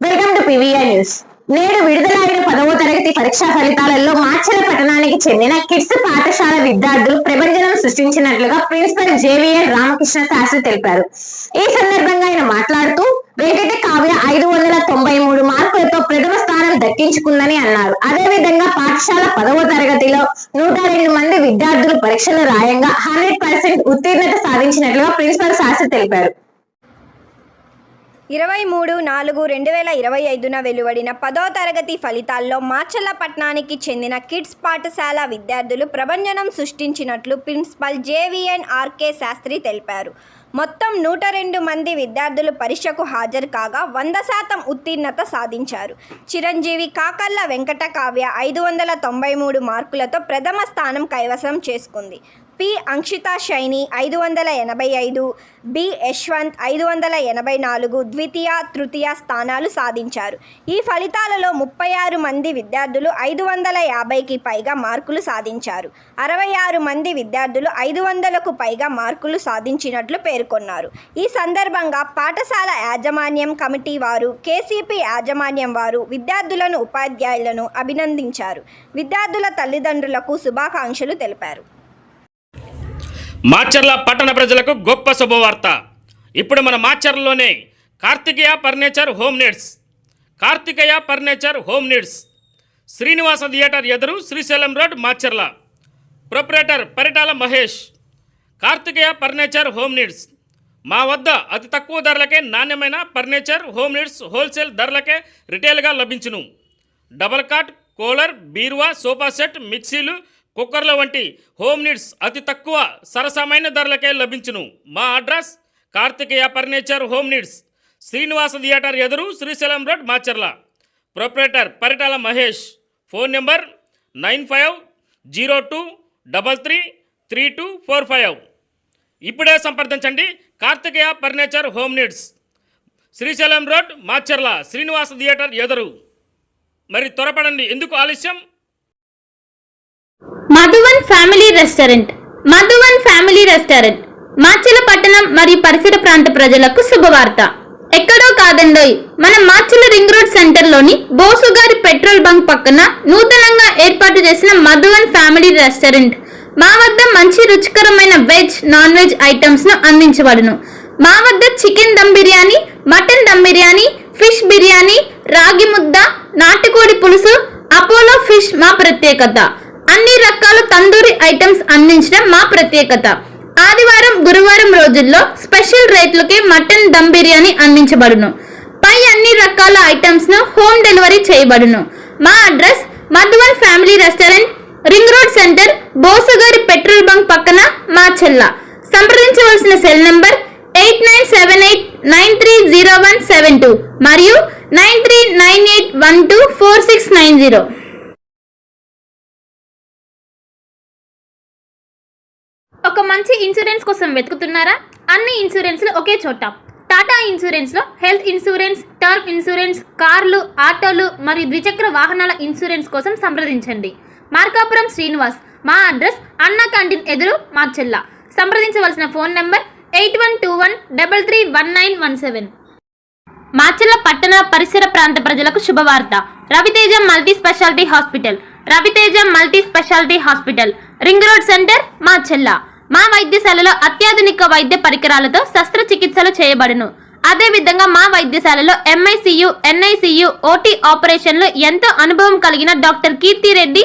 Welcome to PVR news. నేడు విడుదలైన 10వ తరగతి పరీక్షా ఫలితాలలో మాచర్ల పట్టణానికి చెందిన కిడ్స్ పాఠశాల విద్యార్థులు ప్రభంజనం సృష్టించినట్లుగా ప్రిన్సిపల్ జేవీఎన్ రామకృష్ణ శాస్త్రి తెలిపారు. ఈ సందర్భంగా ఆయన మాట్లాడుతూ వెంకట కావ్య 593 మార్కులతో ప్రథమ స్థానం దక్కించుకుందని అన్నారు. అదేవిధంగా పాఠశాల 10వ తరగతిలో 102 మంది విద్యార్థులు పరీక్షలు రాయంగా 100% ఉత్తీర్ణత సాధించినట్లుగా ప్రిన్సిపల్ శాస్త్రి తెలిపారు. 23/4/2025 వెలువడిన 10వ తరగతి ఫలితాల్లో మాచర్ల పట్టణానికి చెందిన కిడ్స్ పాఠశాల విద్యార్థులు ప్రభంజనం సృష్టించినట్లు ప్రిన్సిపల్ జేవీఎన్ ఆర్కే శాస్త్రి తెలిపారు. మొత్తం 102 మంది విద్యార్థులు పరీక్షకు హాజరు కాగా 100% ఉత్తీర్ణత సాధించారు. చిరంజీవి కాకర్ల వెంకట కావ్య 593 మార్కులతో ప్రథమ స్థానం కైవసం చేసుకుంది. పి అంక్షిత షైని 585, బి యశ్వంత్ 584 ద్వితీయ, తృతీయ స్థానాలు సాధించారు. ఈ ఫలితాలలో 36 మంది విద్యార్థులు 550కి పైగా మార్కులు సాధించారు. 66 మంది విద్యార్థులు 500కు పైగా మార్కులు సాధించినట్లు పేర్కొన్నారు. ఈ సందర్భంగా పాఠశాల యాజమాన్యం కమిటీ వారు, కేసీపీ యాజమాన్యం వారు విద్యార్థులను, ఉపాధ్యాయులను అభినందించారు. విద్యార్థుల తల్లిదండ్రులకు శుభాకాంక్షలు తెలిపారు. మాచర్ల పట్టణ ప్రజలకు గొప్ప శుభవార్త. ఇప్పుడు మన మాచర్లలోనే Karthikeya furniture home needs Srinivasa theatre ఎదురు, Srisailam road, Macherla. Proprietor Paritala Mahesh. Karthikeya furniture home needs మా వద్ద అతి తక్కువ ధరలకే నాణ్యమైన ఫర్నిచర్, హోమ్ నీడ్స్ హోల్సేల్ ధరలకే రిటైల్గా లభించును. డబల్ కాట్, కూలర్, బీరువా, సోఫా సెట్, మిక్సీలు, కుక్కర్ల వంటి హోమ్ నీడ్స్ అతి తక్కువ సరసమైన ధరలకే లభించును. మా address Karthikeya furniture home needs, Srinivasa theatre ఎదురు, Srisailam road, Macherla. Proprietor Paritala Mahesh. Phone number 9502333245. ఇప్పుడే సంప్రదించండి. Karthikeya furniture home needs, Srisailam road, Macherla, Srinivasa theatre ఎదురు. మరి త్వరపడండి, ఎందుకు ఆలస్యం? Madhuvan family restaurant. మాచర్ల పట్టణం మరియు పరిసర ప్రాంత ప్రజలకు శుభవార్త. ఎక్కడో కాదండోయ్, మన మాచర్ల రింగ్ రోడ్ సెంటర్లోని బోసుగారి పెట్రోల్ బంక్ పక్కన నూతనంగా ఏర్పాటు చేసిన మధువన్ ఫ్యామిలీ రెస్టారెంట్. మా వద్ద మంచి రుచికరమైన వెజ్, నాన్ వెజ్ ఐటమ్స్ ను అందించబడును. మా వద్ద chicken dum biryani, mutton dum biryani, fish biryani, రాగి ముద్ద, నాటుకోడి పులుసు, అపోలో ఫిష్ మా ప్రత్యేకత. అన్ని రకాల తందూరి ఐటమ్స్ అందించడం మా ప్రత్యేకత. ఆదివారం, గురువారం రోజుల్లో స్పెషల్ రేట్లకే మటన్ దమ్ బిర్యానీ అందించబడును. పై అన్ని రకాల ఐటమ్స్ ను హోమ్ డెలివరీ చేయబడును. మా address Madhuvan family restaurant, ring road centre, బోసుగారి పెట్రోల్ బంక్ పక్కన, మాచర్ల. సంప్రదించవలసిన సెల్ నంబర్ 8978930172 మరియు 9398124690. ఒక మంచి ఇన్సూరెన్స్ కోసం వెతుకుతున్నారా? అన్ని ఇన్సూరెన్స్లు ఒకే చోట. టాటా ఇన్సూరెన్స్లో హెల్త్ ఇన్సూరెన్స్, టర్మ్ ఇన్సూరెన్స్, కార్లు, ఆటోలు మరియు ద్విచక్ర వాహనాల ఇన్సూరెన్స్ కోసం సంప్రదించండి. మార్కాపురం శ్రీనివాస్. మా అడ్రస్ అన్నా క్యాంటీన్ ఎదురు, మాచర్ల. సంప్రదించవలసిన ఫోన్ నెంబర్ 8121331917. మాచర్ల పట్టణ పరిసర ప్రాంత ప్రజలకు శుభవార్త. Raviteja multi speciality hospital, ring road centre, Macherla. మా వైద్యశాలలో అత్యాధునిక వైద్య పరికరాలతో శస్త్రచికిత్సలు చేయబడును. అదేవిధంగా మా వైద్యశాలలో MICU, NICU, OT ఆపరేషన్లు ఎంతో అనుభవం కలిగిన డాక్టర్ కీర్తిరెడ్డి